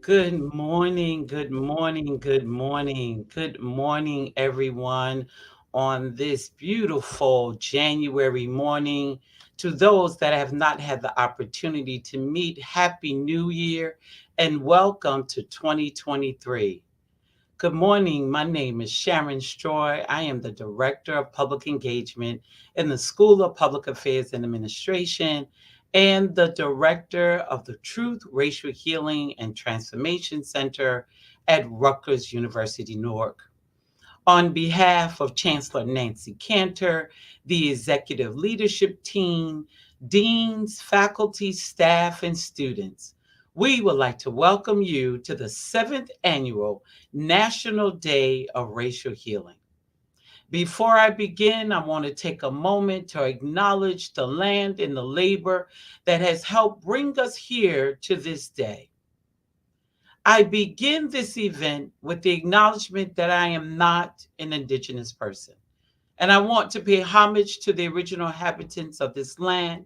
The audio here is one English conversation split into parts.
Good morning, good morning, good morning, good morning, everyone, on this beautiful January morning. To those that have not had the opportunity to meet, Happy New Year and welcome to 2023. Good morning. My name is Sharon Stroy. I am the Director of Public Engagement in the School of Public Affairs and Administration and the Director of the Truth, Racial Healing, and Transformation Center at Rutgers University, Newark. On behalf of Chancellor Nancy Cantor, the executive leadership team, deans, faculty, staff, and students, we would like to welcome you to the seventh annual National Day of Racial Healing. Before I begin, I want to take a moment to acknowledge the land and the labor that has helped bring us here to this day. I begin this event with the acknowledgement that I am not an Indigenous person, and I want to pay homage to the original inhabitants of this land.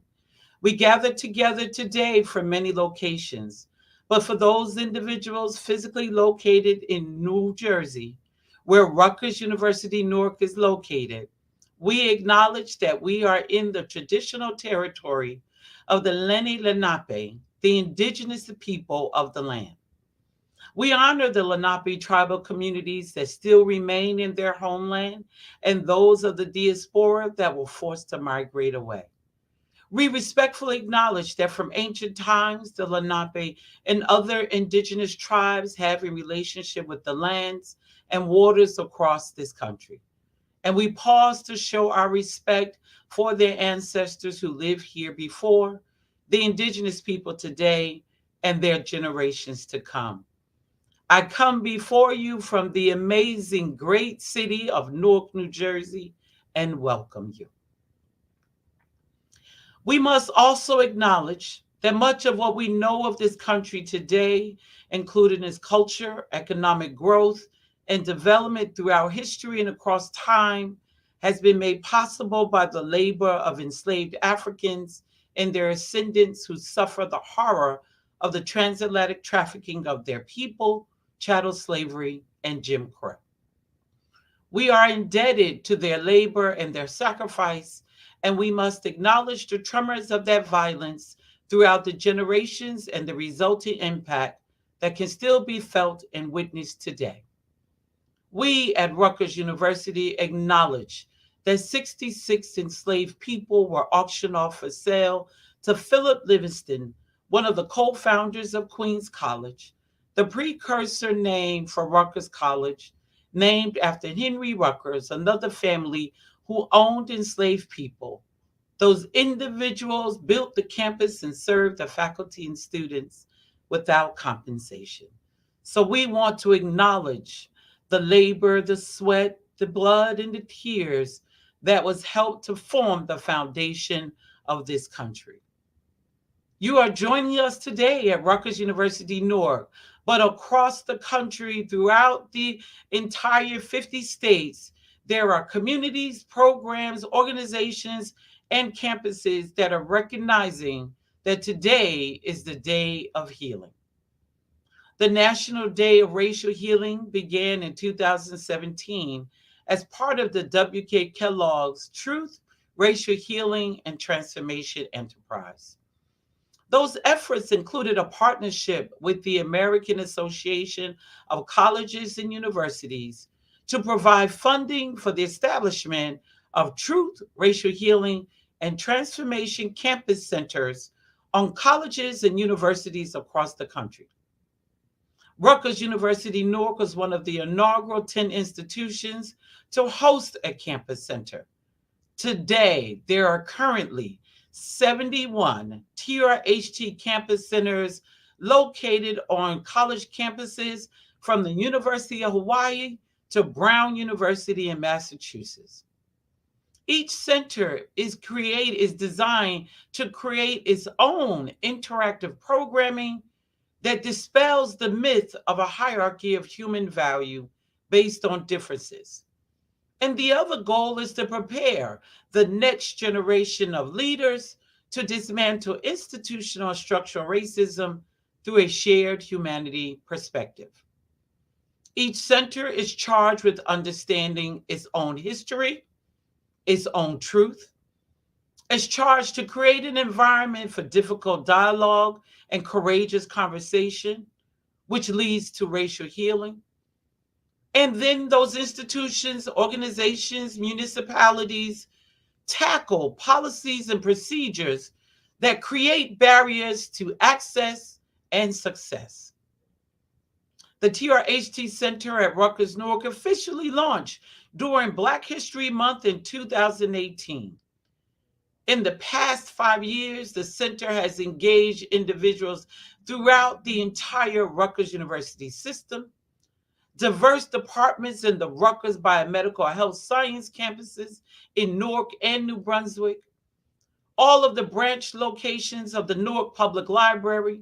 We gather together today from many locations, but for those individuals physically located in New Jersey, where Rutgers University Newark is located, we acknowledge that we are in the traditional territory of the Lenni Lenape, the indigenous people of the land. We honor the Lenape tribal communities that still remain in their homeland and those of the diaspora that were forced to migrate away. We respectfully acknowledge that from ancient times, the Lenape and other indigenous tribes have a relationship with the lands and waters across this country. And we pause to show our respect for their ancestors who lived here before, the indigenous people today, and their generations to come. I come before you from the amazing great city of Newark, New Jersey, and welcome you. We must also acknowledge that much of what we know of this country today, including its culture, economic growth, and development throughout history and across time, has been made possible by the labor of enslaved Africans and their ascendants who suffer the horror of the transatlantic trafficking of their people, chattel slavery, and Jim Crow. We are indebted to their labor and their sacrifice, and we must acknowledge the tremors of that violence throughout the generations and the resulting impact that can still be felt and witnessed today. We at Rutgers University acknowledge that 66 enslaved people were auctioned off for sale to Philip Livingston, one of the co-founders of Queens College, the precursor name for Rutgers College, named after Henry Rutgers, another family who owned enslaved people. Those individuals built the campus and served the faculty and students without compensation. So we want to acknowledge the labor, the sweat, the blood, and the tears that was helped to form the foundation of this country. You are joining us today at Rutgers University Newark, but across the country, throughout the entire 50 states, there are communities, programs, organizations, and campuses that are recognizing that today is the day of healing. The National Day of Racial Healing began in 2017 as part of the W.K. Kellogg's Truth, Racial Healing, and Transformation Enterprise. Those efforts included a partnership with the American Association of Colleges and Universities to provide funding for the establishment of Truth, Racial Healing, and Transformation campus centers on colleges and universities across the country. Rutgers University Newark was one of the inaugural 10 institutions to host a campus center. Today, there are currently 71 TRHT campus centers located on college campuses from the University of Hawaii to Brown University in Massachusetts. Each center is designed to create its own interactive programming that dispels the myth of a hierarchy of human value based on differences. And the other goal is to prepare the next generation of leaders to dismantle institutional and structural racism through a shared humanity perspective. Each center is charged with understanding its own history, its own truth. It's charged to create an environment for difficult dialogue and courageous conversation, which leads to racial healing. And then those institutions, organizations, municipalities tackle policies and procedures that create barriers to access and success. The TRHT Center at Rutgers Newark officially launched during Black History Month in 2018. In the past 5 years, the center has engaged individuals throughout the entire Rutgers University system, diverse departments in the Rutgers Biomedical Health Science campuses in Newark and New Brunswick, all of the branch locations of the Newark Public Library,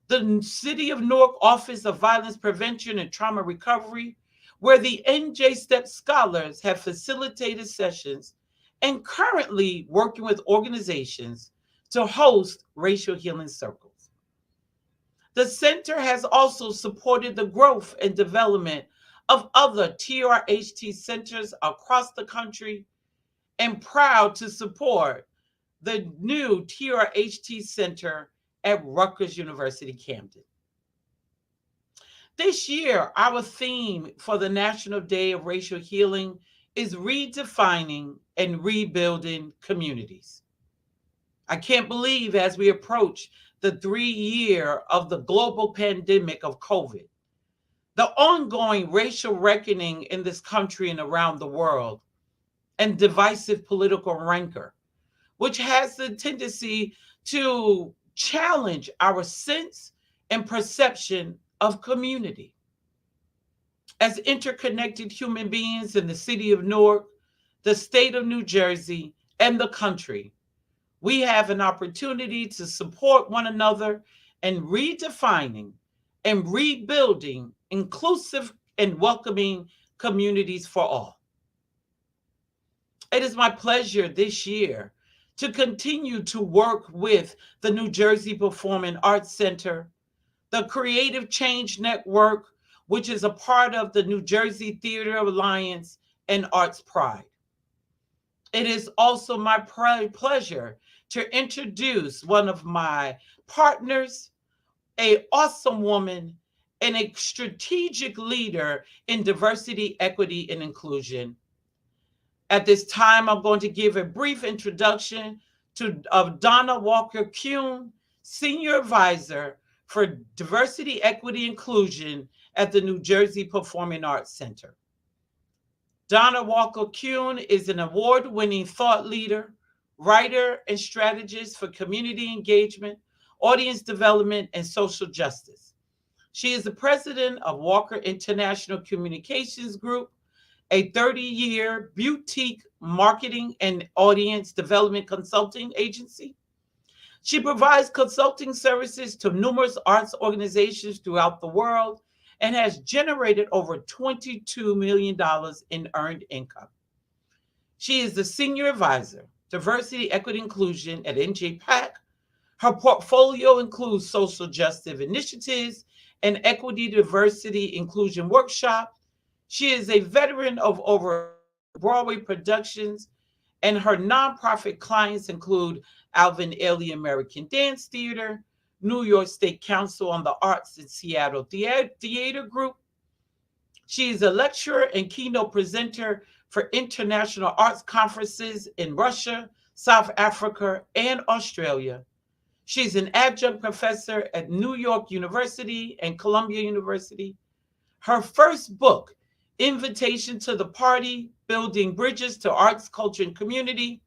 the City of Newark Office of Violence Prevention and Trauma Recovery, where the NJ STEP scholars have facilitated sessions and currently working with organizations to host racial healing circles. The center has also supported the growth and development of other TRHT centers across the country and proud to support the new TRHT Center at Rutgers University Camden. This year, our theme for the National Day of Racial Healing is redefining and rebuilding communities. I can't believe as we approach the 3 year of the global pandemic of COVID, the ongoing racial reckoning in this country and around the world, and divisive political rancor, which has the tendency to challenge our sense and perception of community. As interconnected human beings in the city of Newark, the state of New Jersey, and the country, we have an opportunity to support one another in redefining and rebuilding inclusive and welcoming communities for all. It is my pleasure this year to continue to work with the New Jersey Performing Arts Center, the Creative Change Network, which is a part of the New Jersey Theater Alliance, and Arts Pride. It is also my pleasure to introduce one of my partners, an awesome woman, and a strategic leader in diversity, equity, and inclusion. At this time, I'm going to give a brief introduction of Donna Walker Kuhn, Senior Advisor for Diversity, Equity, Inclusion at the New Jersey Performing Arts Center. Donna Walker Kuhn is an award-winning thought leader, writer, and strategist for community engagement, audience development, and social justice. She is the president of Walker International Communications Group, a 30-year boutique marketing and audience development consulting agency. She provides consulting services to numerous arts organizations throughout the world and has generated over $22 million in earned income. She is the Senior Advisor, Diversity, Equity, Inclusion at NJPAC. Her portfolio includes social justice initiatives and equity, diversity, inclusion workshops. She is a veteran of over Broadway productions, and her nonprofit clients include Alvin Ailey American Dance Theater, New York State Council on the Arts and Seattle Theater Group. She is a lecturer and keynote presenter for international arts conferences in Russia, South Africa, and Australia. She's an adjunct professor at New York University and Columbia University. Her first book, Invitation to the Party, Building Bridges to Arts, Culture, and Community,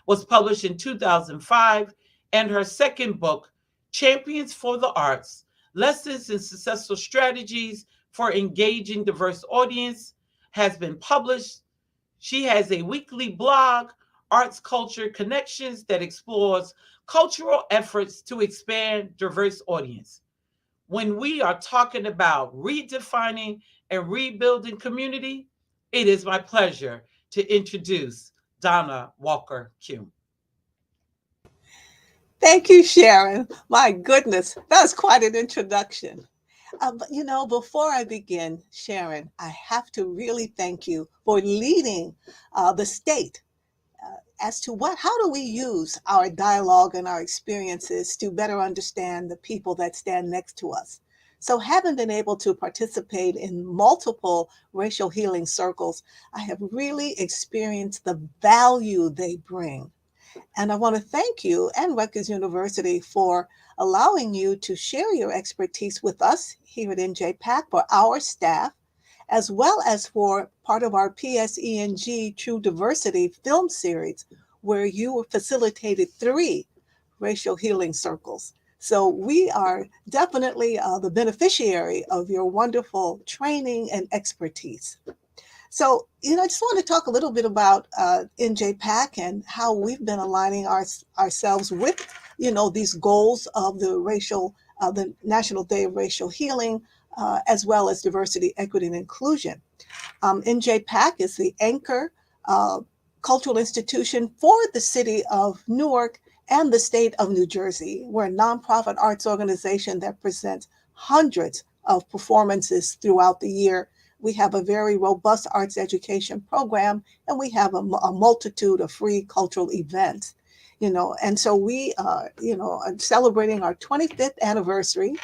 was published in 2005, and her second book, Champions for the Arts, Lessons in Successful Strategies for Engaging Diverse Audience, has been published. She has a weekly blog, Arts Culture Connections, that explores cultural efforts to expand diverse audience. When we are talking about redefining and rebuilding community, it is my pleasure to introduce Donna Walker Kuhn. Thank you, Sharon. My goodness, that's quite an introduction. But before I begin, Sharon, I have to really thank you for leading the state as to how do we use our dialogue and our experiences to better understand the people that stand next to us. So, having been able to participate in multiple racial healing circles, I have really experienced the value they bring. And I want to thank you and Rutgers University for allowing you to share your expertise with us here at NJPAC for our staff, as well as for part of our PSENG True Diversity film series, where you facilitated 3 racial healing circles. So we are definitely the beneficiary of your wonderful training and expertise. So, I just want to talk a little bit about NJPAC and how we've been aligning ourselves with, these goals of the National Day of Racial Healing, as well as diversity, equity, and inclusion. NJPAC is the anchor uh, cultural institution for the city of Newark and the state of New Jersey. We're a nonprofit arts organization that presents hundreds of performances throughout the year. We have a very robust arts education program, and we have a multitude of free cultural events. And so we are celebrating our 25th anniversary,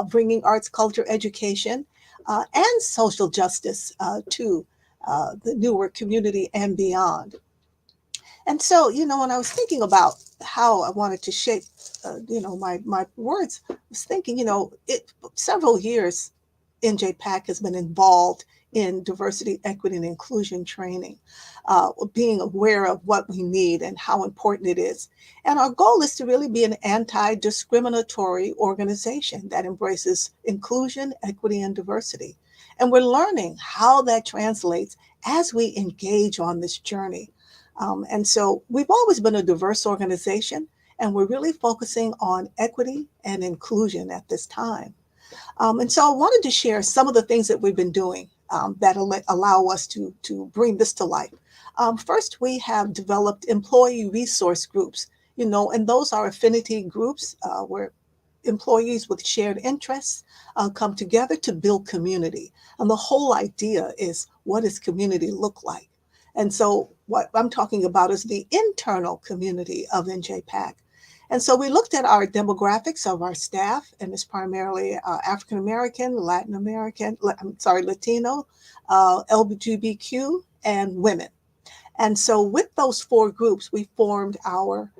bringing arts, culture, education, and social justice to the Newark community and beyond. And so, when I was thinking about how I wanted to shape, my words, I was thinking, several years NJPAC has been involved in diversity, equity, and inclusion training, being aware of what we need and how important it is. And our goal is to really be an anti discriminatory organization that embraces inclusion, equity, and diversity. And we're learning how that translates as we engage on this journey. And so we've always been a diverse organization, and we're really focusing on equity and inclusion at this time. And so I wanted to share some of the things that we've been doing that allow us to bring this to life. First, we have developed employee resource groups, and those are affinity groups where employees with shared interests come together to build community. And the whole idea is, what does community look like? And so what I'm talking about is the internal community of NJPAC. And so we looked at our demographics of our staff, and it's primarily African American, Latin American, I'm sorry, Latino, LGBTQ, and women. And so with those 4 groups, we formed our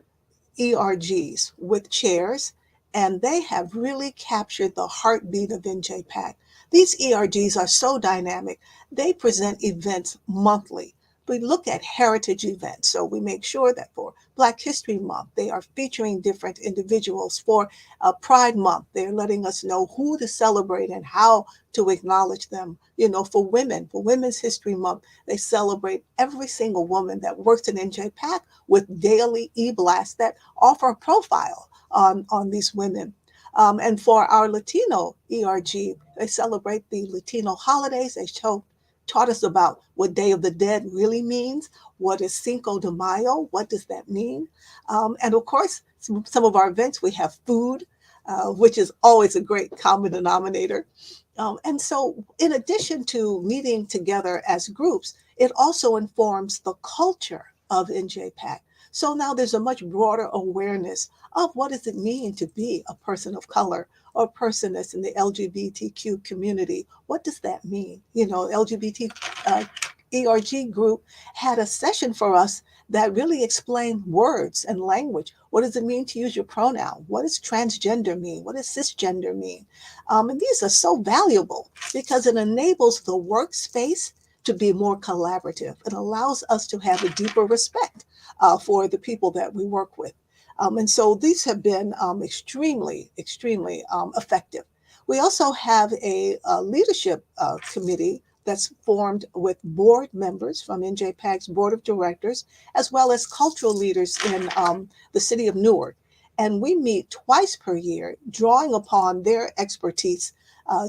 ERGs with chairs, and they have really captured the heartbeat of NJPAC. These ERGs are so dynamic. They present events monthly. We look at heritage events, so we make sure that for Black History Month, they are featuring different individuals. For Pride Month, they're letting us know who to celebrate and how to acknowledge them. For women, for Women's History Month, they celebrate every single woman that works in NJPAC with daily e-blasts that offer a profile on these women. And for our Latino ERG, they celebrate the Latino holidays. They taught us about what Day of the Dead really means. What is Cinco de Mayo? What does that mean? And of course, some of our events, we have food, which is always a great common denominator. And so, in addition to meeting together as groups, it also informs the culture of NJPAC. So now there's a much broader awareness of what does it mean to be a person of color or a person that's in the LGBTQ community. What does that mean? LGBT ERG group had a session for us that really explained words and language. What does it mean to use your pronoun? What does transgender mean? What does cisgender mean? And these are so valuable because it enables the workspace to be more collaborative. It allows us to have a deeper respect for the people that we work with. And so these have been extremely, extremely effective. We also have a leadership committee that's formed with board members from NJPAC's board of directors, as well as cultural leaders in the city of Newark. And we meet twice per year, drawing upon their expertise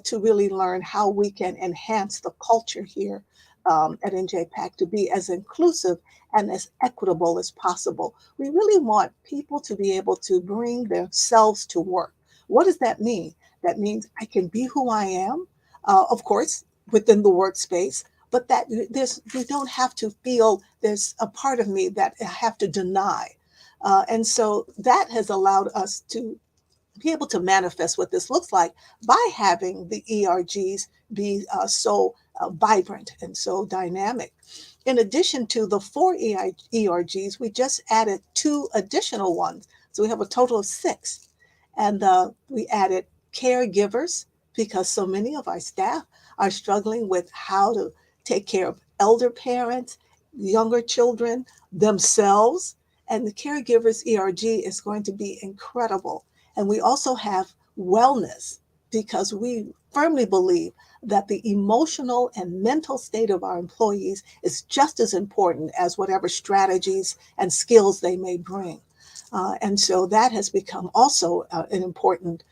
to really learn how we can enhance the culture here at NJPAC to be as inclusive and as equitable as possible. We really want people to be able to bring themselves to work. What does that mean? That means I can be who I am, of course, within the workspace, but that there's you don't have to feel there's a part of me that I have to deny. And so that has allowed us to be able to manifest what this looks like by having the ERGs be so vibrant and so dynamic. In addition to the four ERGs, we just added two additional ones. So we have a total of six. And we added caregivers because so many of our staff are struggling with how to take care of elder parents, younger children, themselves. And the caregivers ERG is going to be incredible. And we also have wellness because we firmly believe that the emotional and mental state of our employees is just as important as whatever strategies and skills they may bring. And so that has become also an important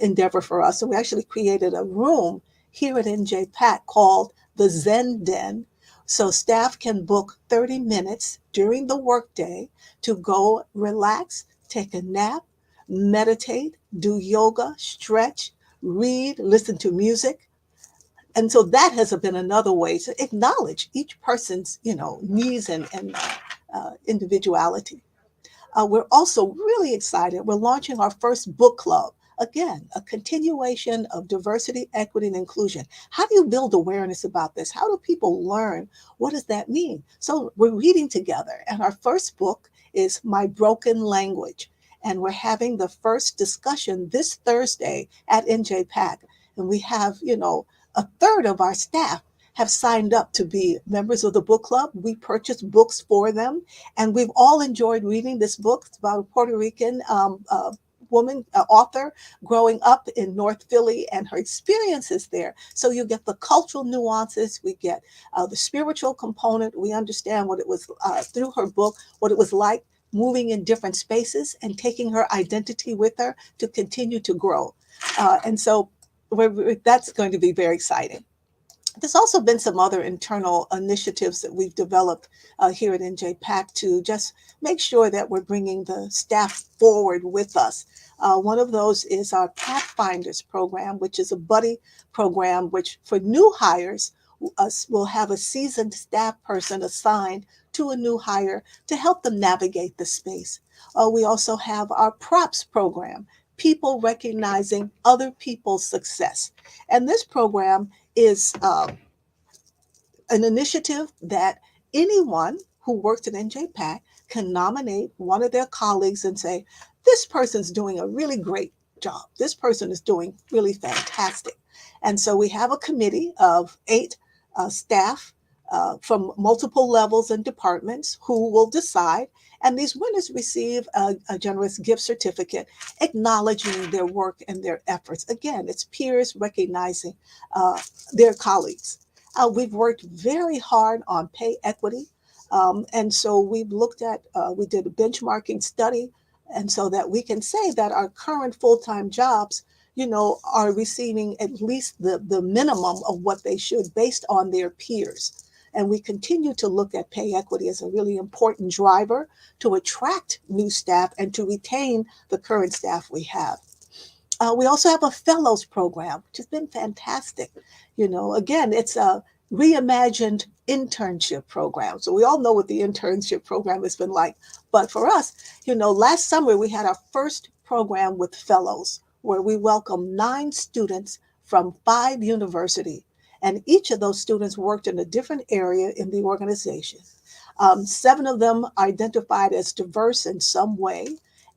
endeavor for us. And we actually created a room here at NJPAC called the Zen Den. So staff can book 30 minutes during the workday to go relax, take a nap, meditate, do yoga, stretch, read, listen to music. And so that has been another way to acknowledge each person's, needs and individuality. We're also really excited. We're launching our first book club. Again, a continuation of diversity, equity, and inclusion. How do you build awareness about this? How do people learn? What does that mean? So we're reading together, and our first book is My Broken Language. And we're having the first discussion this Thursday at NJPAC. And we have, a third of our staff have signed up to be members of the book club. We purchase books for them, and we've all enjoyed reading this book. It's about a Puerto Rican woman, author, growing up in North Philly and her experiences there. So you get the cultural nuances, we get the spiritual component. We understand what it was through her book, what it was like moving in different spaces and taking her identity with her to continue to grow. And so that's going to be very exciting. There's also been some other internal initiatives that we've developed here at NJPAC to just make sure that we're bringing the staff forward with us. One of those is our Pathfinders program, which is a buddy program, which for new hires, us will have a seasoned staff person assigned to a new hire to help them navigate the space. We also have our Props program, people recognizing other people's success. And this program is an initiative that anyone who works at NJPAC can nominate one of their colleagues and say, this person's doing a really great job. This person is doing really fantastic. And so we have a committee of 8 staff from multiple levels and departments who will decide. And these winners receive a generous gift certificate acknowledging their work and their efforts. Again, it's peers recognizing their colleagues. We've worked very hard on pay equity. And so we've looked at, we did a benchmarking study, and so that we can say that our current full-time jobs, are receiving at least the minimum of what they should based on their peers. And we continue to look at pay equity as a really important driver to attract new staff and to retain the current staff we have. We also have a fellows program, which has been fantastic. Again, it's a reimagined internship program. So we all know what the internship program has been like. But for us, last summer we had our first program with fellows where we welcomed 9 students from 5 universities. And each of those students worked in a different area in the organization. 7 of them identified as diverse in some way.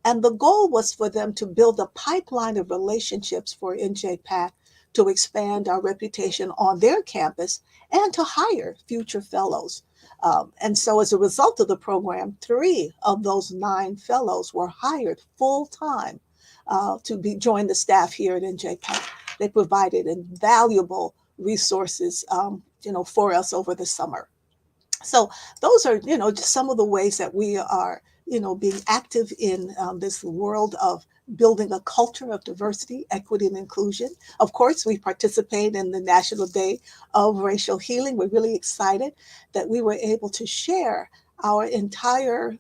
And the goal was for them to build a pipeline of relationships for NJPAC to expand our reputation on their campus and to hire future fellows. And so as a result of the program, 3 of those 9 fellows were hired full time to join the staff here at NJPAC. They provided invaluable resources, for us over the summer. So those are, just some of the ways that we are being active in this world of building a culture of diversity, equity, and inclusion. Of course, we participate in the National Day of Racial Healing. We're really excited that we were able to share our entire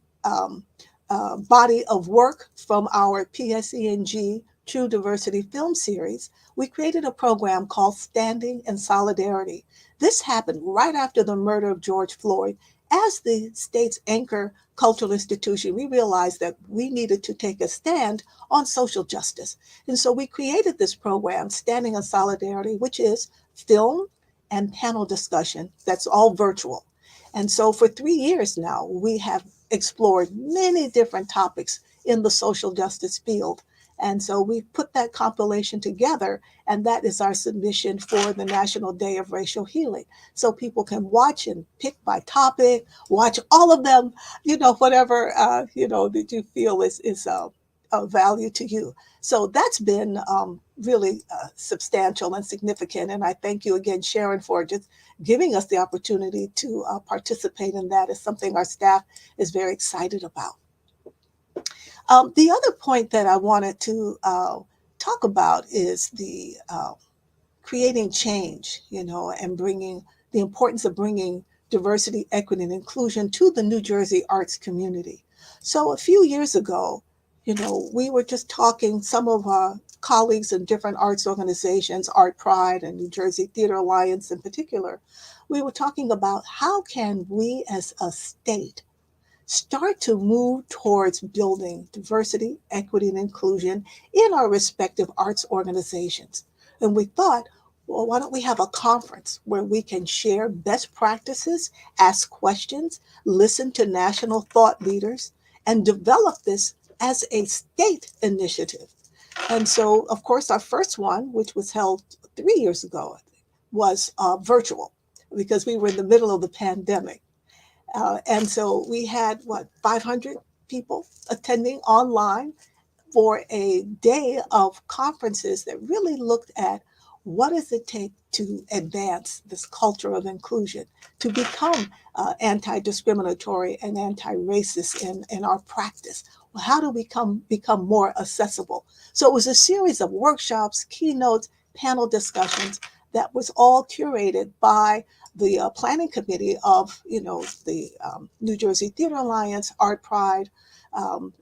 body of work from our PSENG True Diversity film series. We created a program called Standing in Solidarity. This happened right after the murder of George Floyd. As the state's anchor cultural institution, we realized that we needed to take a stand on social justice. And so we created this program, Standing in Solidarity, which is film and panel discussion that's all virtual. And so for 3 years now, we have explored many different topics in the social justice field. And so we put that compilation together, and that is our submission for the National Day of Racial Healing. So people can watch and pick by topic, watch all of them, whatever, that you feel is of value to you. So that's been really substantial and significant. And I thank you again, Sharon, for just giving us the opportunity to participate in that. Is something our staff is very excited about. The other point that I wanted to talk about is the creating change, and bringing the importance of bringing diversity, equity, and inclusion to the New Jersey arts community. So a few years ago, we were just talking, some of our colleagues in different arts organizations, Art Pride and New Jersey Theater Alliance in particular, we were talking about how can we as a state start to move towards building diversity, equity, and inclusion in our respective arts organizations. And we thought, well, why don't we have a conference where we can share best practices, ask questions, listen to national thought leaders, and develop this as a state initiative? And so, of course, our first one, which was held 3 years ago, was virtual because we were in the middle of the pandemic. And so we had, 500 people attending online for a day of conferences that really looked at what does it take to advance this culture of inclusion, to become anti-discriminatory and anti-racist in our practice. Well, how do we become more accessible? So it was a series of workshops, keynotes, panel discussions that was all curated by the planning committee of, the New Jersey Theater Alliance, Art Pride, um,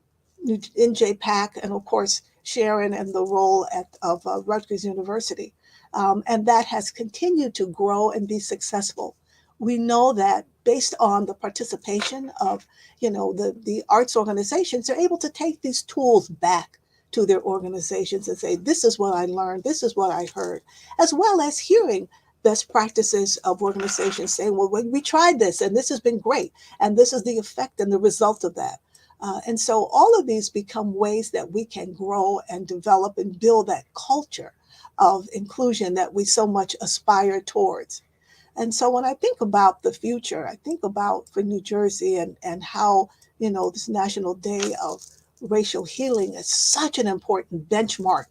NJPAC, and of course, Sharon and the role of Rutgers University. And that has continued to grow and be successful. We know that based on the participation of, the arts organizations, they're able to take these tools back to their organizations and say, this is what I learned, this is what I heard, as well as hearing best practices of organizations saying, well, we tried this and this has been great, and this is the effect and the result of that. And so all of these become ways that we can grow and develop and build that culture of inclusion that we so much aspire towards. And so when I think about the future, I think about for New Jersey and how, this National Day of Racial Healing is such an important benchmark,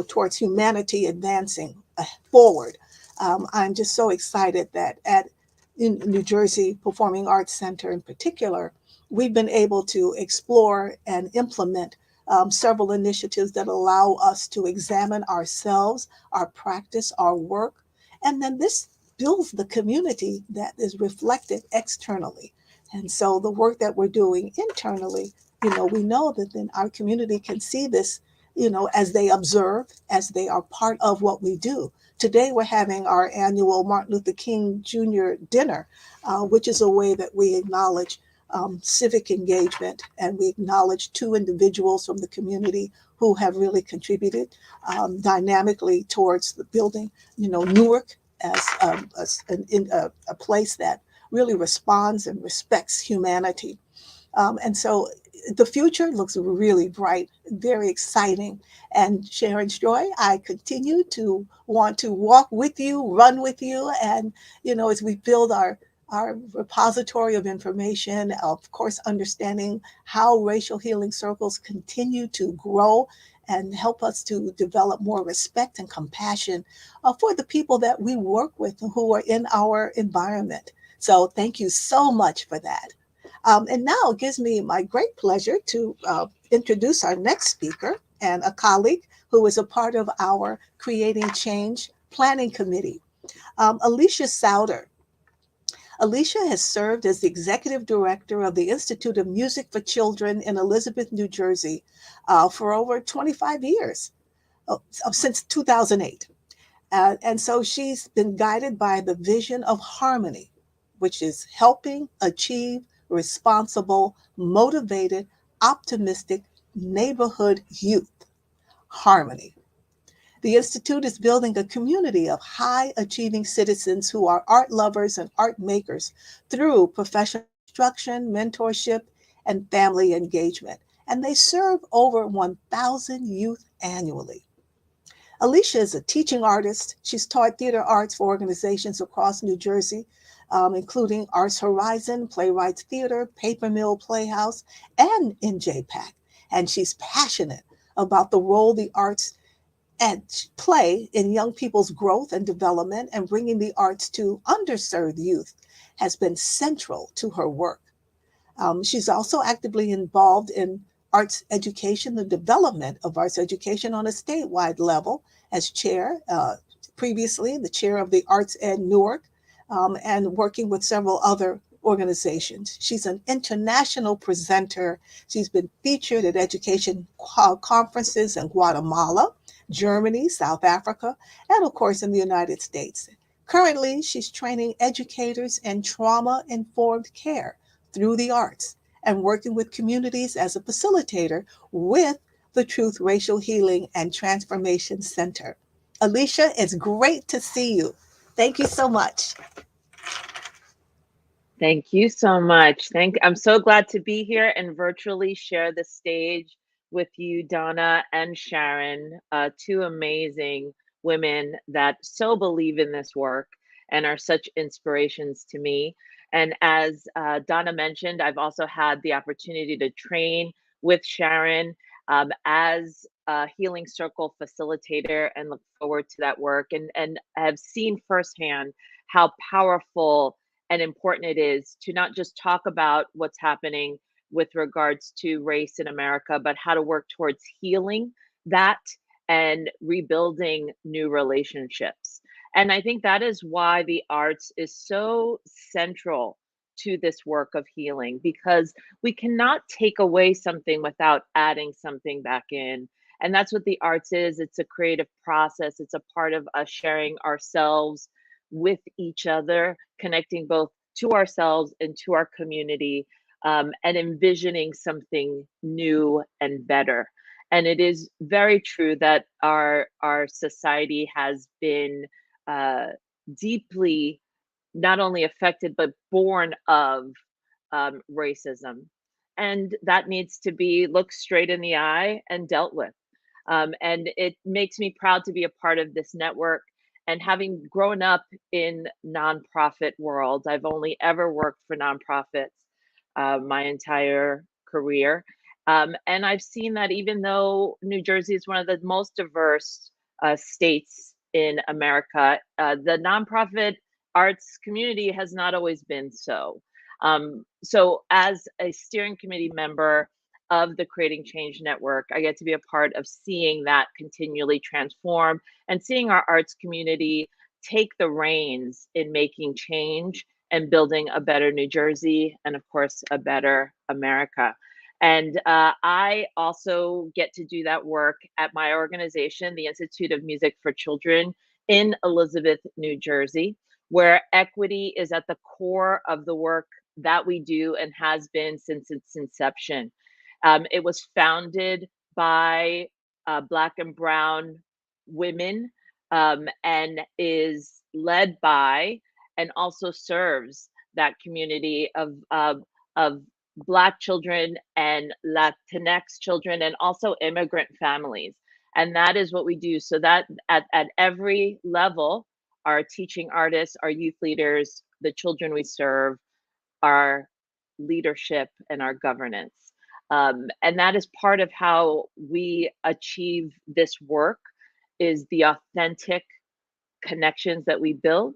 towards humanity advancing forward. I'm just so excited that in New Jersey Performing Arts Center in particular, we've been able to explore and implement several initiatives that allow us to examine ourselves, our practice, our work, and then this builds the community that is reflected externally. And so the work that we're doing internally, we know that then our community can see this, as they observe, as they are part of what we do. Today, we're having our annual Martin Luther King Jr. dinner, which is a way that we acknowledge civic engagement, and we acknowledge two individuals from the community who have really contributed dynamically towards the building, Newark as a place that really responds and respects humanity. And so the future looks really bright, very exciting. And Sharon Joy, I continue to want to walk with you, run with you, and as we build our repository of information, of course, understanding how racial healing circles continue to grow and help us to develop more respect and compassion for the people that we work with who are in our environment. So thank you so much for that. And now it gives me my great pleasure to introduce our next speaker and a colleague who is a part of our Creating Change Planning Committee, Alicia Souter. Alicia has served as the executive director of the Institute of Music for Children in Elizabeth, New Jersey, for over 25 years, since 2008. And so she's been guided by the vision of harmony, which is helping achieve responsible, motivated, optimistic neighborhood youth. Harmony. The Institute is building a community of high achieving citizens who are art lovers and art makers through professional instruction, mentorship, and family engagement. And they serve over 1,000 youth annually. Alicia is a teaching artist. She's taught theater arts for organizations across New Jersey, including Arts Horizon, Playwrights Theater, Paper Mill Playhouse, and NJPAC. And she's passionate about the role the arts and play in young people's growth and development, and bringing the arts to underserved youth has been central to her work. She's also actively involved in arts education, the development of arts education on a statewide level, as chair, previously the chair of the Arts Ed Newark, and working with several other organizations. She's an international presenter. She's been featured at education conferences in Guatemala, Germany, South Africa, and of course in the United States. Currently, she's training educators in trauma informed care through the arts and working with communities as a facilitator with the Truth Racial Healing and Transformation Center. Alicia, it's great to see you. Thank you so much. Thank you so much. I'm so glad to be here and virtually share the stage with you, Donna and Sharon, two amazing women that so believe in this work and are such inspirations to me. And as Donna mentioned, I've also had the opportunity to train with Sharon as a Healing Circle facilitator and look forward to that work, and have seen firsthand how powerful and important it is to not just talk about what's happening with regards to race in America, but how to work towards healing that and rebuilding new relationships. And I think that is why the arts is so central to this work of healing, because we cannot take away something without adding something back in. And that's what the arts is. It's a creative process. It's a part of us sharing ourselves with each other, connecting both to ourselves and to our community, and envisioning something new and better. And it is very true that our society has been uh, deeply not only affected but born of racism, and that needs to be looked straight in the eye and dealt with. And it makes me proud to be a part of this network. And having grown up in nonprofit world, I've only ever worked for nonprofits my entire career. And I've seen that even though New Jersey is one of the most diverse states in America, the nonprofit arts community has not always been so. So, as a steering committee member of the Creating Change Network, I get to be a part of seeing that continually transform and seeing our arts community take the reins in making change and building a better New Jersey and, of course, a better America. And I also get to do that work at my organization, the Institute of Music for Children in Elizabeth, New Jersey, where equity is at the core of the work that we do and has been since its inception. It was founded by Black and Brown women, and is led by and also serves that community of Black children and Latinx children and also immigrant families. And that is what we do. So that at every level, our teaching artists, our youth leaders, the children we serve, our leadership and our governance. And that is part of how we achieve this work, is the authentic connections that we build.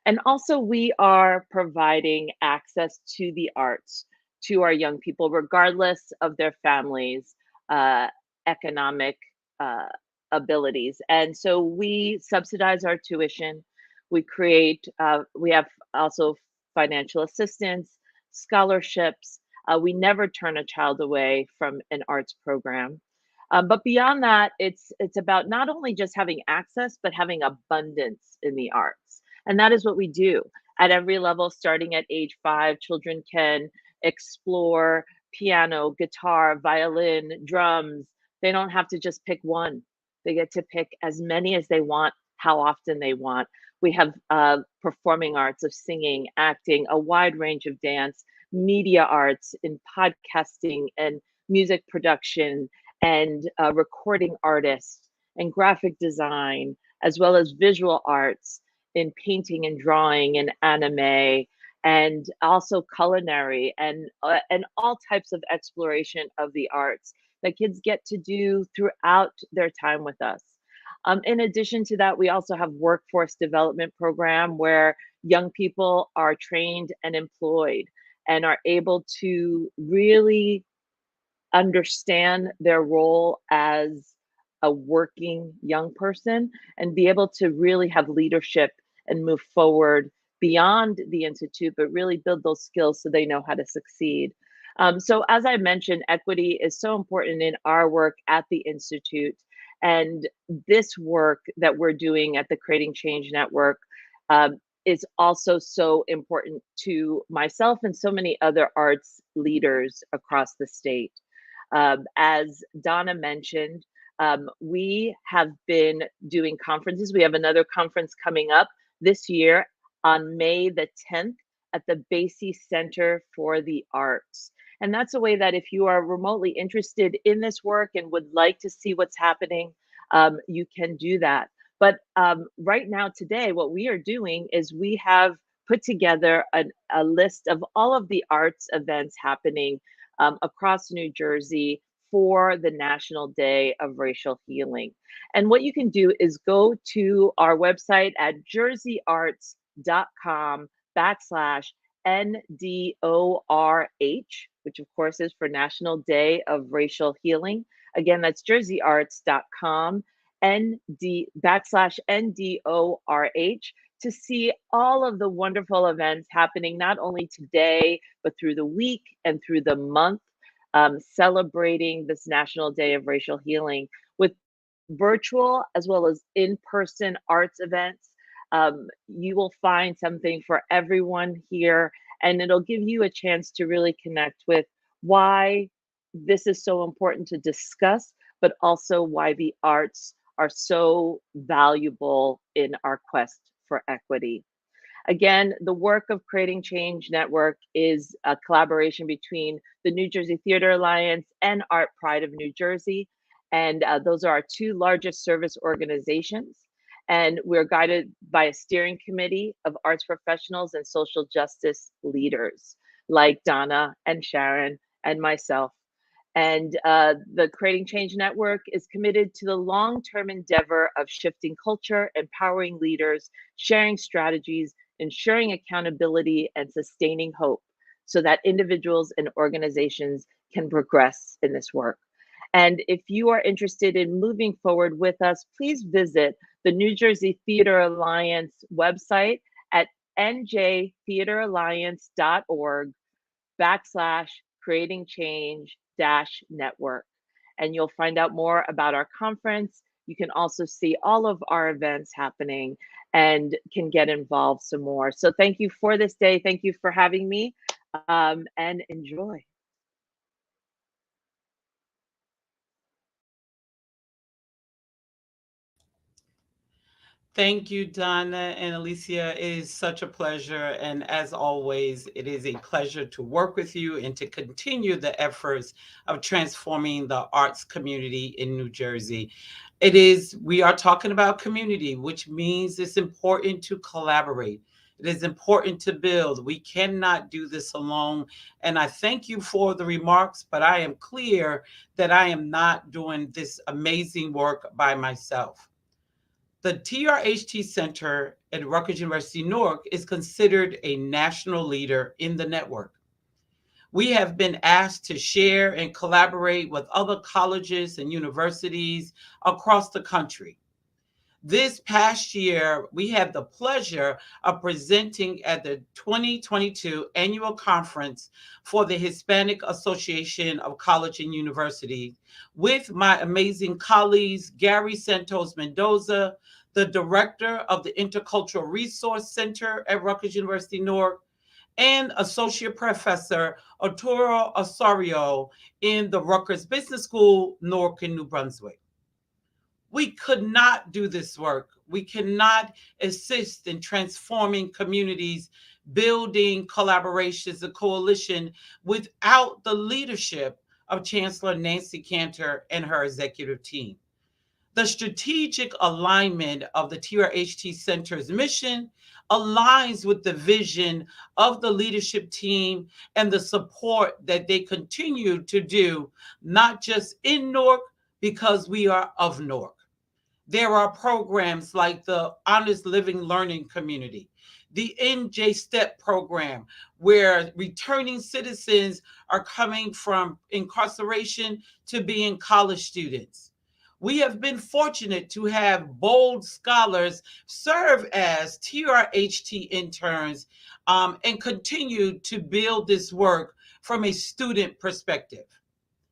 And also we are providing access to the arts to our young people, regardless of their families' uh, economic uh, abilities. And so we subsidize our tuition. We have also financial assistance, scholarships. We never turn a child away from an arts program. But beyond that, it's about not only just having access, but having abundance in the arts. And that is what we do at every level. Starting at age 5, children can explore piano, guitar, violin, drums. They don't have to just pick one. They get to pick as many as they want, how often they want. We have performing arts of singing, acting, a wide range of dance, media arts in podcasting and music production, and recording artists and graphic design, as well as visual arts in painting and drawing and anime, and also culinary, and all types of exploration of the arts that kids get to do throughout their time with us. In addition to that, we also have workforce development program where young people are trained and employed and are able to really understand their role as a working young person and be able to really have leadership and move forward beyond the institute, but really build those skills so they know how to succeed. So, as I mentioned, equity is so important in our work at the institute. And this work that we're doing at the Creating Change Network is also so important to myself and so many other arts leaders across the state. As Donna mentioned, we have been doing conferences. We have another conference coming up this year on May the 10th at the Basie Center for the Arts. And that's a way that if you are remotely interested in this work and would like to see what's happening, you can do that. But right now, today, what we are doing is we have put together a list of all of the arts events happening across New Jersey for the National Day of Racial Healing. And what you can do is go to our website at jerseyarts.com backslash NDORH, which of course is for National Day of Racial Healing. Again, that's jerseyarts.com backslash NDORH to see all of the wonderful events happening not only today, but through the week and through the month, celebrating this National Day of Racial Healing with virtual as well as in person arts events. You will find something for everyone here, and it'll give you a chance to really connect with why this is so important to discuss, but also why the arts are so valuable in our quest for equity. Again, the work of Creating Change Network is a collaboration between the New Jersey Theater Alliance and Art Pride of New Jersey. And those are our two largest service organizations. And we're guided by a steering committee of arts professionals and social justice leaders like Donna and Sharon and myself. And the Creating Change Network is committed to the long term endeavor of shifting culture, empowering leaders, sharing strategies, ensuring accountability, and sustaining hope so that individuals and organizations can progress in this work. And if you are interested in moving forward with us, please visit the New Jersey Theater Alliance website at njtheateralliance.org backslash creating change dash network. And you'll find out more about our conference. You can also see all of our events happening and can get involved some more. So thank you for this day. Thank you for having me, and enjoy. Thank you, Donna and Alicia. It is such a pleasure. And as always, it is a pleasure to work with you and to continue the efforts of transforming the arts community in New Jersey. We are talking about community, which means it's important to collaborate. It is important to build. We cannot do this alone. And I thank you for the remarks, but I am clear that I am not doing this amazing work by myself. The TRHT Center at Rutgers University Newark is considered a national leader in the network. We have been asked to share and collaborate with other colleges and universities across the country. This past year, we had the pleasure of presenting at the 2022 annual conference for the Hispanic Association of College and University with my amazing colleagues, Gary Santos Mendoza, the director of the Intercultural Resource Center at Rutgers University Newark, and Associate Professor Arturo Osorio in the Rutgers Business School, Newark and New Brunswick. We could not do this work. We cannot assist in transforming communities, building collaborations and coalition without the leadership of Chancellor Nancy Cantor and her executive team. The strategic alignment of the TRHT Center's mission aligns with the vision of the leadership team and the support that they continue to do, not just in Newark, because we are of Newark. There are programs like the Honest Living Learning Community, the NJ STEP program, where returning citizens are coming from incarceration to being college students. We have been fortunate to have bold scholars serve as TRHT interns and continue to build this work from a student perspective.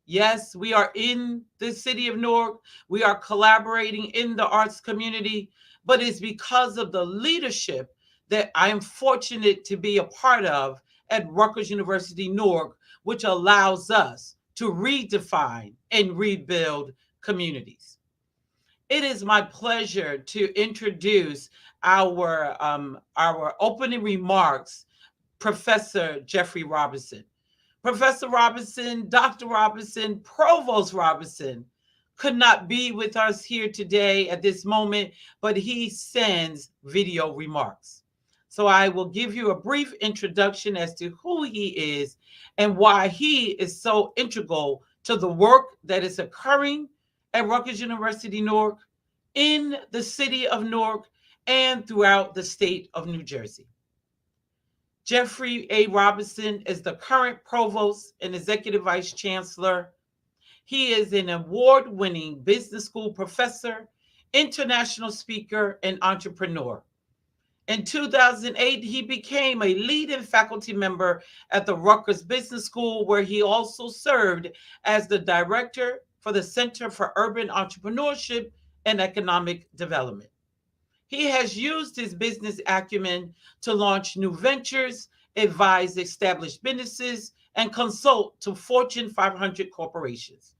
Yes, we are in the city of Newark. We are collaborating in the arts community, but it's because of the leadership that I am fortunate to be a part of at Rutgers University Newark, which allows us to redefine and rebuild communities. It is my pleasure to introduce our opening remarks, Professor Jeffrey Robinson. Professor Robinson, Dr. Robinson, Provost Robinson could not be with us here today at this moment, but he sends video remarks. So I will give you a brief introduction as to who he is and why he is so integral to the work that is occurring at Rutgers University Newark, in the city of Newark, and throughout the state of New Jersey. Jeffrey A. Robinson is the current provost and executive vice chancellor. He is an award winning business school professor, international speaker, and entrepreneur. In 2008, he became a leading faculty member at the Rutgers Business School, where he also served as the director for the Center for Urban Entrepreneurship and Economic Development. He has used his business acumen to launch new ventures, advise established businesses, and consult to Fortune 500 corporations.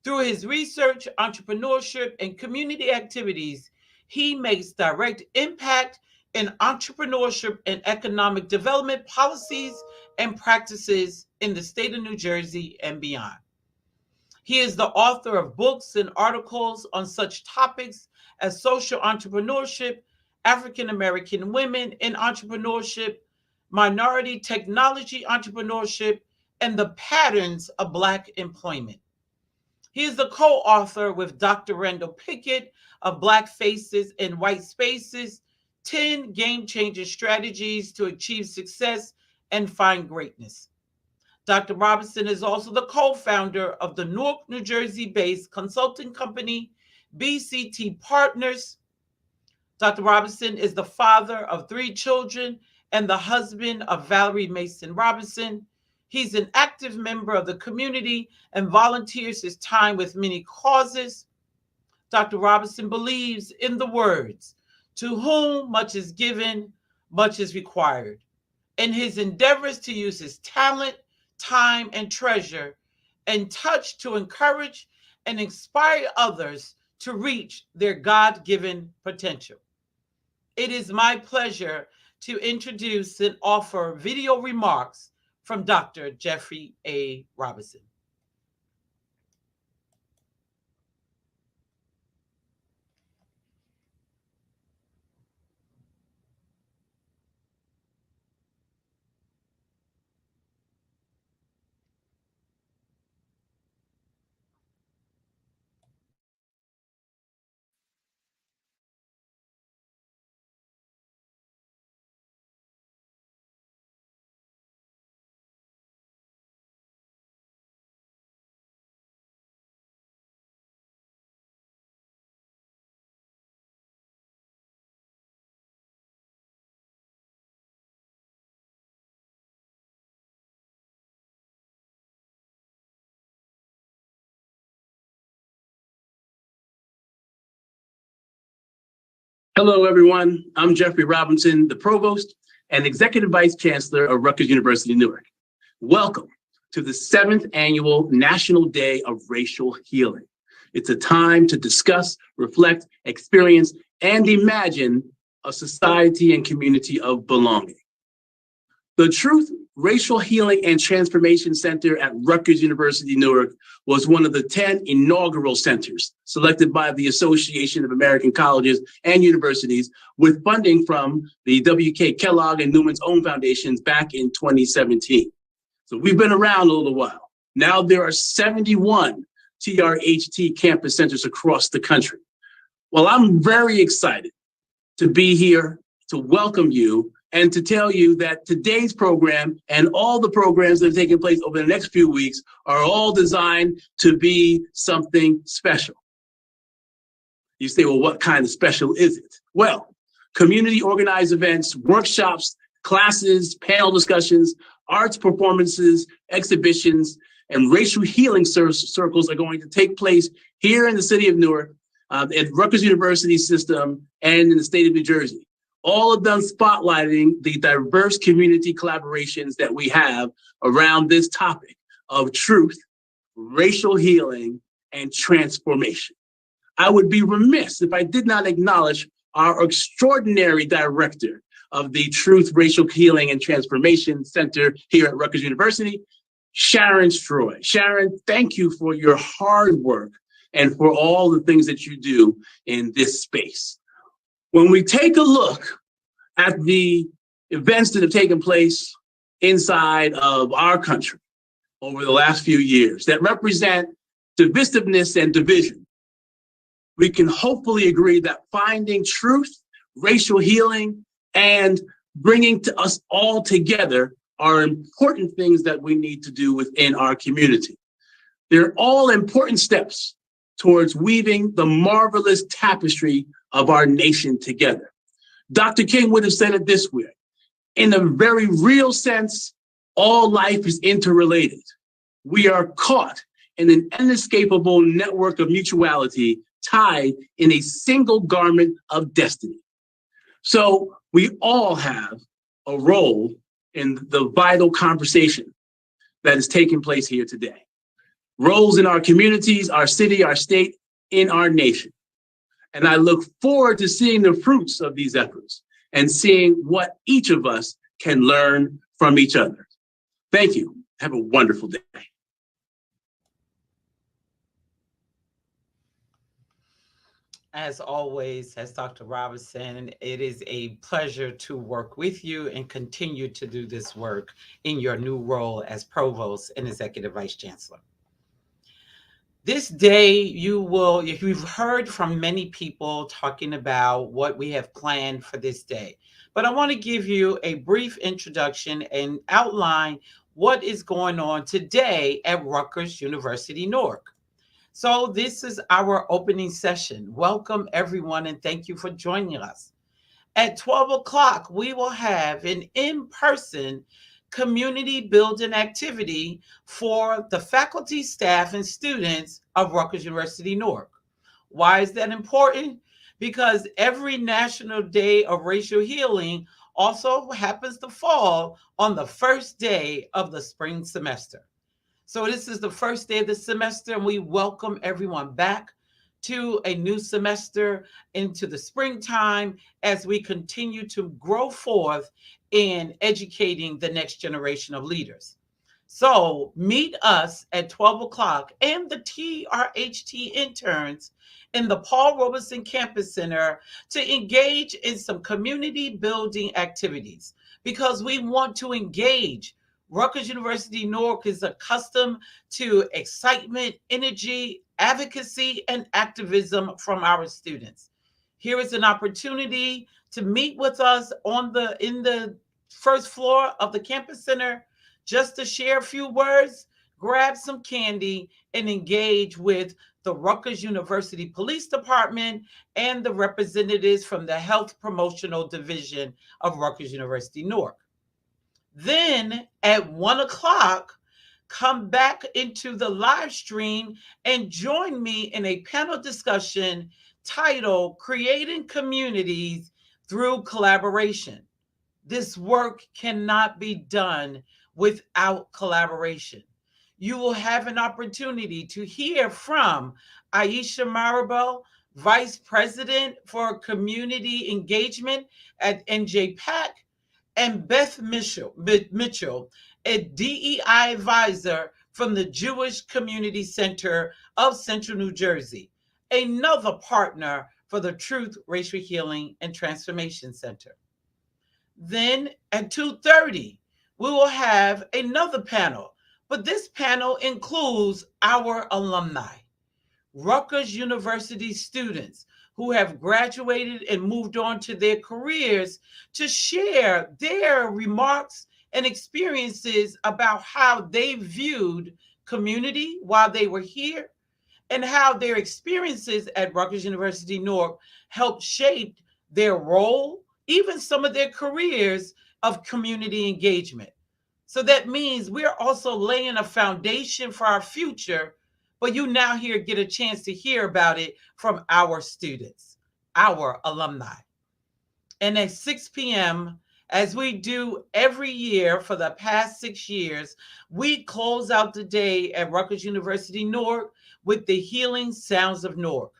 Through his research, entrepreneurship, and community activities, he makes direct impact in entrepreneurship and economic development policies and practices in the state of New Jersey and beyond. He is the author of books and articles on such topics as social entrepreneurship, African American women in entrepreneurship, minority technology entrepreneurship, and the patterns of Black employment. He is the co author with Dr. Randall Pickett of Black Faces and White Spaces, 10 Game Changer Strategies to Achieve Success and Find Greatness. Dr. Robinson is also the co founder of the Newark, New Jersey based consulting company, BCT Partners. Dr. Robinson is the father of 3 children and the husband of Valerie Mason Robinson. He's an active member of the community and volunteers his time with many causes. Dr. Robinson believes in the words, "To whom much is given, much is required." In his endeavors to use his talent, time, and treasure and touch to encourage and inspire others to reach their God given potential. It is my pleasure to introduce and offer video remarks from Dr. Jeffrey A. Robinson. Hello, everyone. I'm Jeffrey Robinson, the Provost and Executive Vice Chancellor of Rutgers University, Newark. Welcome to the 7th Annual National Day of Racial Healing. It's a time to discuss, reflect, experience, and imagine a society and community of belonging. The Truth, Racial Healing and Transformation Center at Rutgers University, Newark was one of the 10 inaugural centers selected by the Association of American Colleges and Universities with funding from the W.K. Kellogg and Newman's Own Foundations back in 2017. So we've been around a little while. Now there are 71 TRHT campus centers across the country. Well, I'm very excited to be here to welcome you and to tell you that today's program and all the programs that are taking place over the next few weeks are all designed to be something special. You say, well, what kind of special is it? Well, community organized events, workshops, classes, panel discussions, arts performances, exhibitions, and racial healing circles are going to take place here in the city of Newark, at Rutgers University system, and in the state of New Jersey. All of them spotlighting the diverse community collaborations that we have around this topic of truth, racial healing, and transformation. I would be remiss if I did not acknowledge our extraordinary director of the Truth, Racial Healing, and Transformation Center here at Rutgers University, Sharon Stroy. Sharon, thank you for your hard work and for all the things that you do in this space. When we take a look at the events that have taken place inside of our country over the last few years that represent divisiveness and division, we can hopefully agree that finding truth, racial healing, and bringing to us all together are important things that we need to do within our community. They're all important steps towards weaving the marvelous tapestry of our nation together. Dr. King would have said it this way: in a very real sense, all life is interrelated. We are caught in an inescapable network of mutuality tied in a single garment of destiny. So we all have a role in the vital conversation that is taking place here today. Roles in our communities, our city, our state, in our nation. And I look forward to seeing the fruits of these efforts and seeing what each of us can learn from each other. Thank you. Have a wonderful day. As always, as Dr. Robinson, it is a pleasure to work with you and continue to do this work in your new role as Provost and Executive Vice Chancellor. This day, you've heard from many people talking about what we have planned for this day. But I want to give you a brief introduction and outline what is going on today at Rutgers University Newark. So this is our opening session. Welcome, everyone, and thank you for joining us. At 12 o'clock, we will have an in-person community building activity for the faculty, staff, and students of Rutgers University Newark. Why is that important? Because every National Day of Racial Healing also happens to fall on the first day of the spring semester. So this is the first day of the semester, and we welcome everyone back to a new semester into the springtime as we continue to grow forth in educating the next generation of leaders. So meet us at 12 o'clock and the TRHT interns in the Paul Robeson Campus Center to engage in some community building activities because we want to engage. Rutgers University Newark is accustomed to excitement, energy, advocacy, and activism from our students. Here is an opportunity to meet with us in the first floor of the campus center just to share a few words, grab some candy, and engage with the Rutgers University Police Department and the representatives from the Health Promotional Division of Rutgers University Newark. Then at 1 o'clock, come back into the live stream and join me in a panel discussion titled Creating Communities Through Collaboration. This work cannot be done without collaboration. You will have an opportunity to hear from Aisha Maribel, Vice President for Community Engagement at NJPAC, and Beth Mitchell, a DEI advisor from the Jewish Community Center of Central New Jersey, another partner for the Truth, Racial Healing, and Transformation Center. Then at 2:30, we will have another panel, but this panel includes our alumni, Rutgers University students who have graduated and moved on to their careers to share their remarks and experiences about how they viewed community while they were here and how their experiences at Rutgers University Newark helped shape their role, even some of their careers of community engagement. So that means we're also laying a foundation for our future, but you now here get a chance to hear about it from our students, our alumni. And at 6 p.m., as we do every year for the past 6 years, we close out the day at Rutgers University Newark with the Healing Sounds of Newark.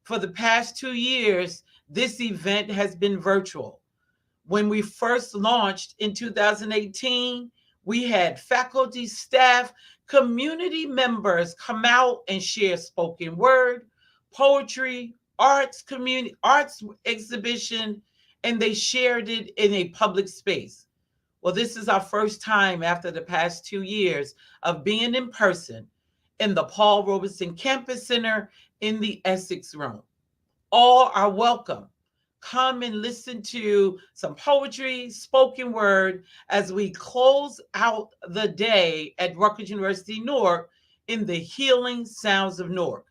For the past 2 years, this event has been virtual. When we first launched in 2018, we had faculty, staff, community members come out and share spoken word, poetry, arts exhibition, and they shared it in a public space. Well, this is our first time after the past 2 years of being in person in the Paul Robeson Campus Center in the Essex Room. All are welcome. Come and listen to some poetry, spoken word, as we close out the day at Rutgers University Newark in the Healing Sounds of Newark.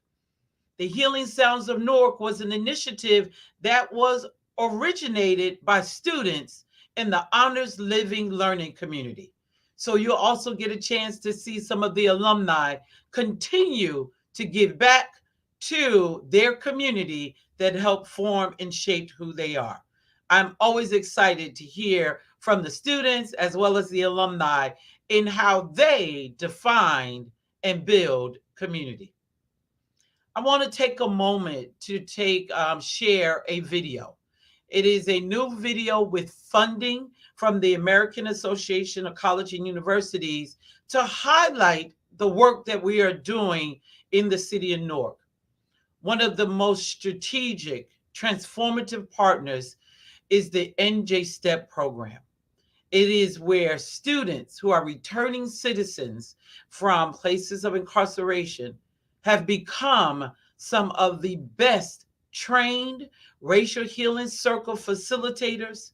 The Healing Sounds of Newark was an initiative that was originated by students in the Honors Living Learning community. So you'll also get a chance to see some of the alumni continue to give back to their community that helped form and shaped who they are. I'm always excited to hear from the students as well as the alumni in how they define and build community. I want to take a moment to share a video. It is a new video with funding from the American Association of Colleges and Universities to highlight the work that we are doing in the city of Newark. One of the most strategic, transformative partners is the NJ STEP program. It is where students who are returning citizens from places of incarceration have become some of the best trained racial healing circle facilitators.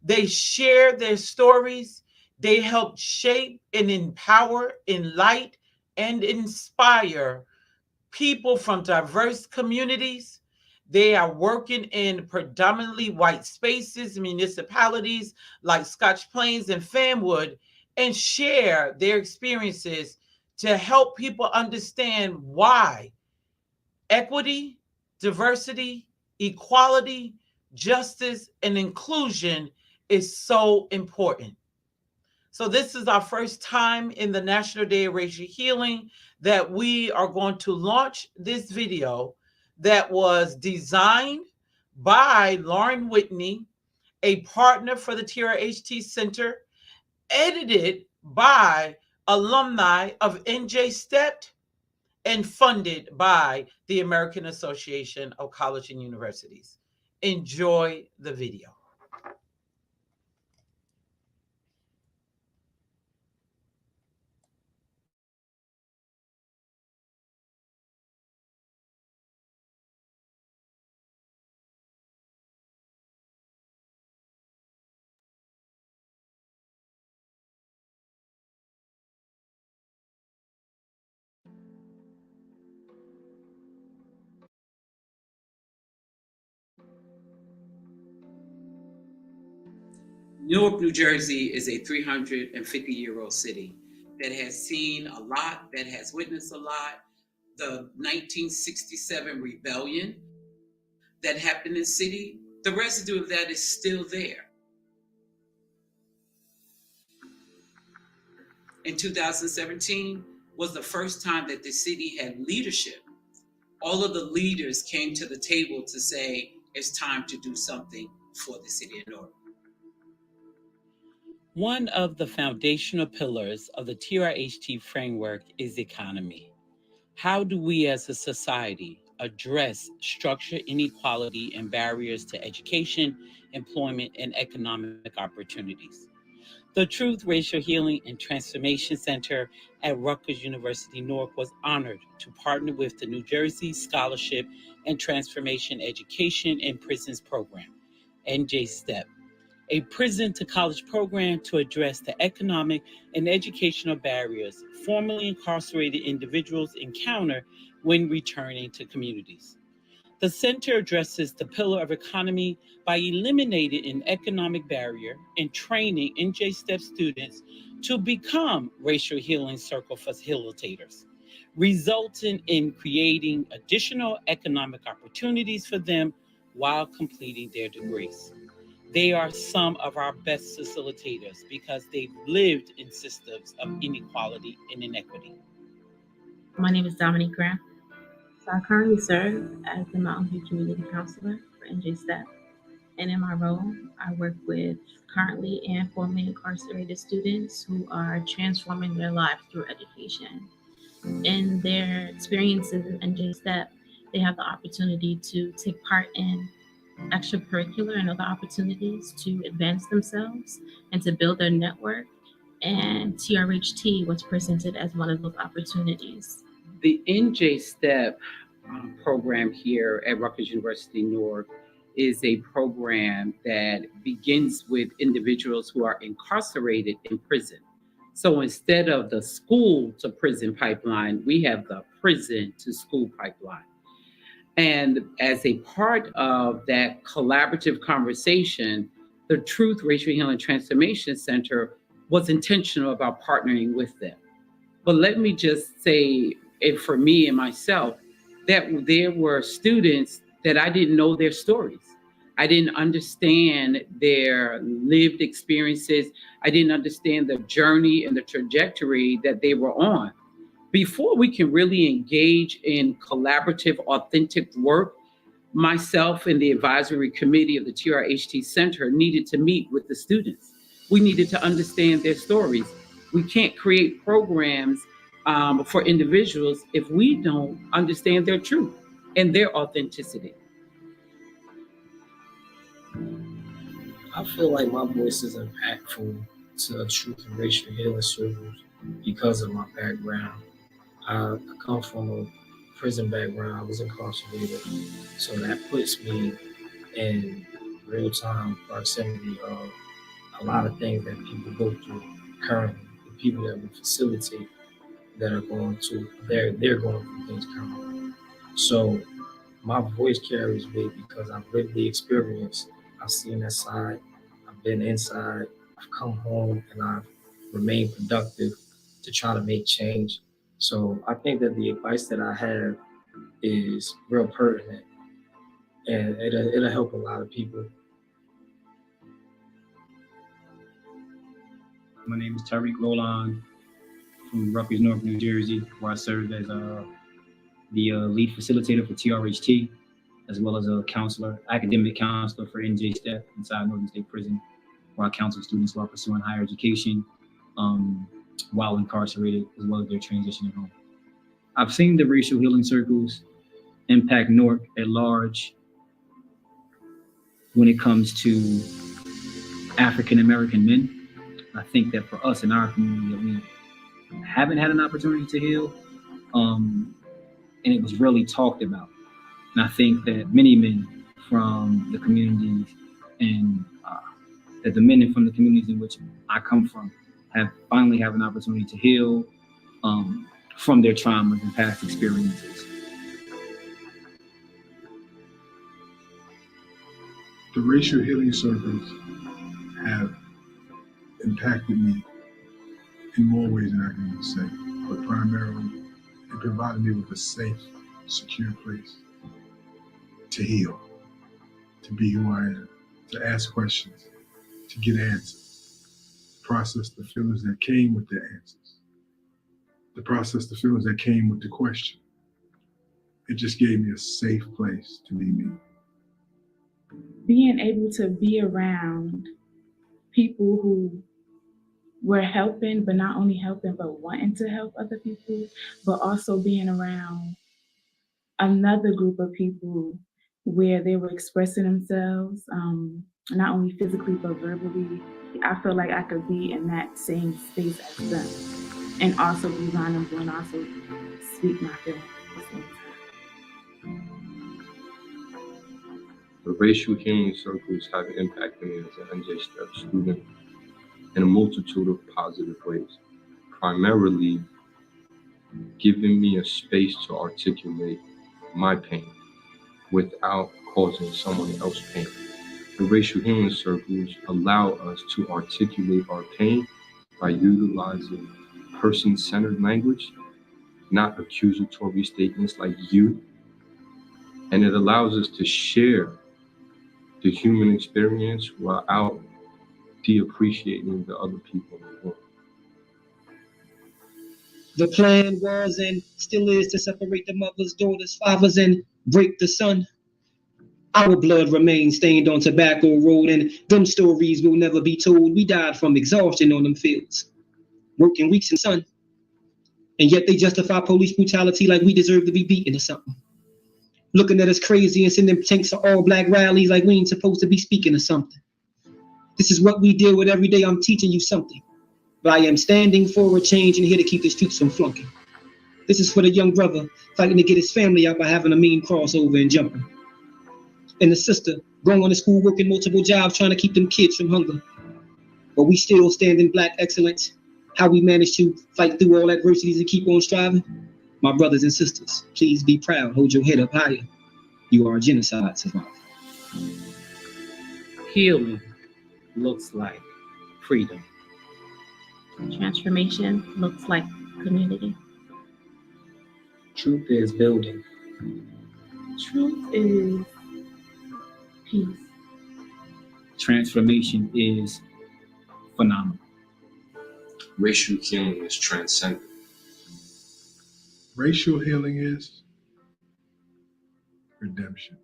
They share their stories. They help shape and empower, enlighten, and inspire people from diverse communities. They are working in predominantly white spaces, municipalities like Scotch Plains and Fanwood, and share their experiences to help people understand why equity, diversity, equality, justice, and inclusion is so important. So this is our first time in the National Day of Racial Healing that we are going to launch this video that was designed by Lauren Whitney, a partner for the TRHT Center, edited by alumni of NJ STEP, and funded by the American Association of Colleges and Universities. Enjoy the video. Newark, New Jersey is a 350-year-old city that has seen a lot, that has witnessed a lot. The 1967 rebellion that happened in the city, the residue of that is still there. In 2017 was the first time that the city had leadership. All of the leaders came to the table to say, it's time to do something for the city of Newark. One of the foundational pillars of the TRHT framework is economy. How do we as a society address structural inequality and barriers to education, employment, and economic opportunities? The Truth, Racial Healing, and Transformation Center at Rutgers University Newark was honored to partner with the New Jersey Scholarship and Transformation Education in Prisons Program, NJ-STEP, a prison to college program to address the economic and educational barriers formerly incarcerated individuals encounter when returning to communities. The center addresses the pillar of economy by eliminating an economic barrier and training NJ-STEP students to become racial healing circle facilitators, resulting in creating additional economic opportunities for them while completing their degrees. They are some of our best facilitators because they've lived in systems of inequality and inequity. My name is Dominique Graham. So I currently serve as the Mountain View Community Counselor for NJ-STEP. And in my role, I work with currently and formerly incarcerated students who are transforming their lives through education. In their experiences in NJ-STEP, they have the opportunity to take part in extracurricular and other opportunities to advance themselves and to build their network. And TRHT was presented as one of those opportunities. The NJ-STEP program here at Rutgers University Newark is a program that begins with individuals who are incarcerated in prison. So instead of the school to prison pipeline, we have the prison to school pipeline. And as a part of that collaborative conversation, the Truth, Racial Healing Transformation Center was intentional about partnering with them. But let me just say, for me and myself, that there were students that I didn't know their stories. I didn't understand their lived experiences. I didn't understand the journey and the trajectory that they were on. Before we can really engage in collaborative, authentic work, myself and the advisory committee of the TRHT Center needed to meet with the students. We needed to understand their stories. We can't create programs for individuals if we don't understand their truth and their authenticity. I feel like my voice is impactful to Truth and Racial Healing circles because of my background. I come from a prison background. I was incarcerated, so that puts me in real-time proximity of a lot of things that people go through currently. The people that we facilitate that are going through things currently. So my voice carries weight because I've lived the experience. I've seen that side. I've been inside. I've come home and I've remained productive to try to make change. So I think that the advice that I have is real pertinent and it'll help a lot of people. My name is Tariq Roland from Rutgers, Newark, New Jersey, where I serve as the lead facilitator for TRHT, as well as a counselor, academic counselor for NJ-STEP inside Northern State Prison, where I counsel students who are pursuing higher education while incarcerated, as well as their transition at home. I've seen the racial healing circles impact Newark at large when it comes to African American men. I think that for us in our community, that we haven't had an opportunity to heal, and it was really talked about. And I think that many men from the communities and that the men from the communities in which I come from finally have an opportunity to heal from their traumas and past experiences. The racial healing circles have impacted me in more ways than I can even say. But primarily, it provided me with a safe, secure place to heal, to be who I am, to ask questions, to get answers, process the feelings that came with the answers, to process the feelings that came with the question. It just gave me a safe place to be me. Being able to be around people who were helping, but not only helping, but wanting to help other people, but also being around another group of people where they were expressing themselves, not only physically, but verbally. I feel like I could be in that same space as them and also be vulnerable and also speak my feelings at the same time. The racial healing circles have impacted me as an NJ Step student in a multitude of positive ways, primarily giving me a space to articulate my pain without causing someone else pain. The racial healing circles allow us to articulate our pain by utilizing person-centered language, not accusatory statements like you. And it allows us to share the human experience without de-appreciating the other people in the room. The plan was and still is to separate the mothers, daughters, fathers, and break the sun. Our blood remains stained on Tobacco Road, and them stories will never be told. We died from exhaustion on them fields, working weeks in sun. And yet they justify police brutality like we deserve to be beaten or something. Looking at us crazy and sending tanks to all black rallies like we ain't supposed to be speaking or something. This is what we deal with every day. I'm teaching you something. But I am standing for a change and here to keep the streets from flunking. This is for the young brother fighting to get his family out by having a mean crossover and jumping. And the sister going to school, working multiple jobs, trying to keep them kids from hunger. But we still stand in black excellence. How we manage to fight through all adversities and keep on striving. My brothers and sisters, please be proud. Hold your head up higher. You are a genocide survivor. Healing looks like freedom. Transformation looks like community. Truth is building. Truth is peace. Transformation is phenomenal. Racial healing is transcendent. Racial healing is redemption.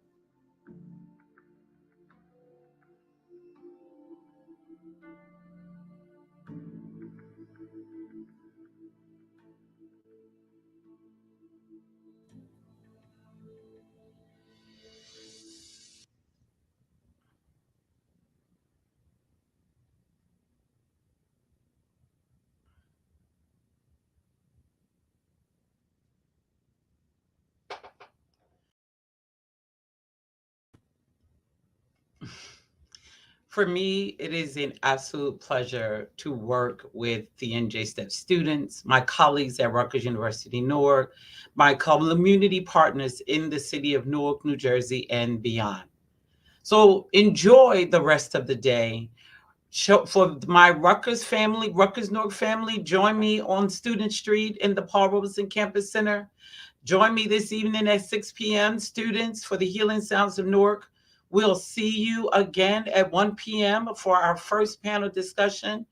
For me, it is an absolute pleasure to work with the NJ Step students, my colleagues at Rutgers University Newark, my community partners in the city of Newark, New Jersey, and beyond. So enjoy the rest of the day. For my Rutgers family, Rutgers Newark family, join me on Student Street in the Paul Robeson Campus Center. Join me this evening at 6 p.m., students, for the Healing Sounds of Newark. We'll see you again at 1 p.m. for our first panel discussion,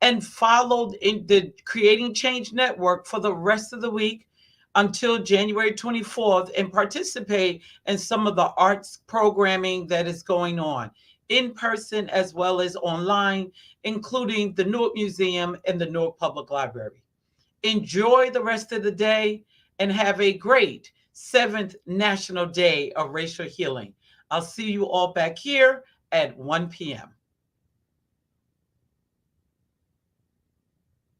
and follow in the Creating Change Network for the rest of the week until January 24th and participate in some of the arts programming that is going on in person as well as online, including the Newark Museum and the Newark Public Library. Enjoy the rest of the day and have a great 7th National Day of Racial Healing. I'll see you all back here at 1 p.m.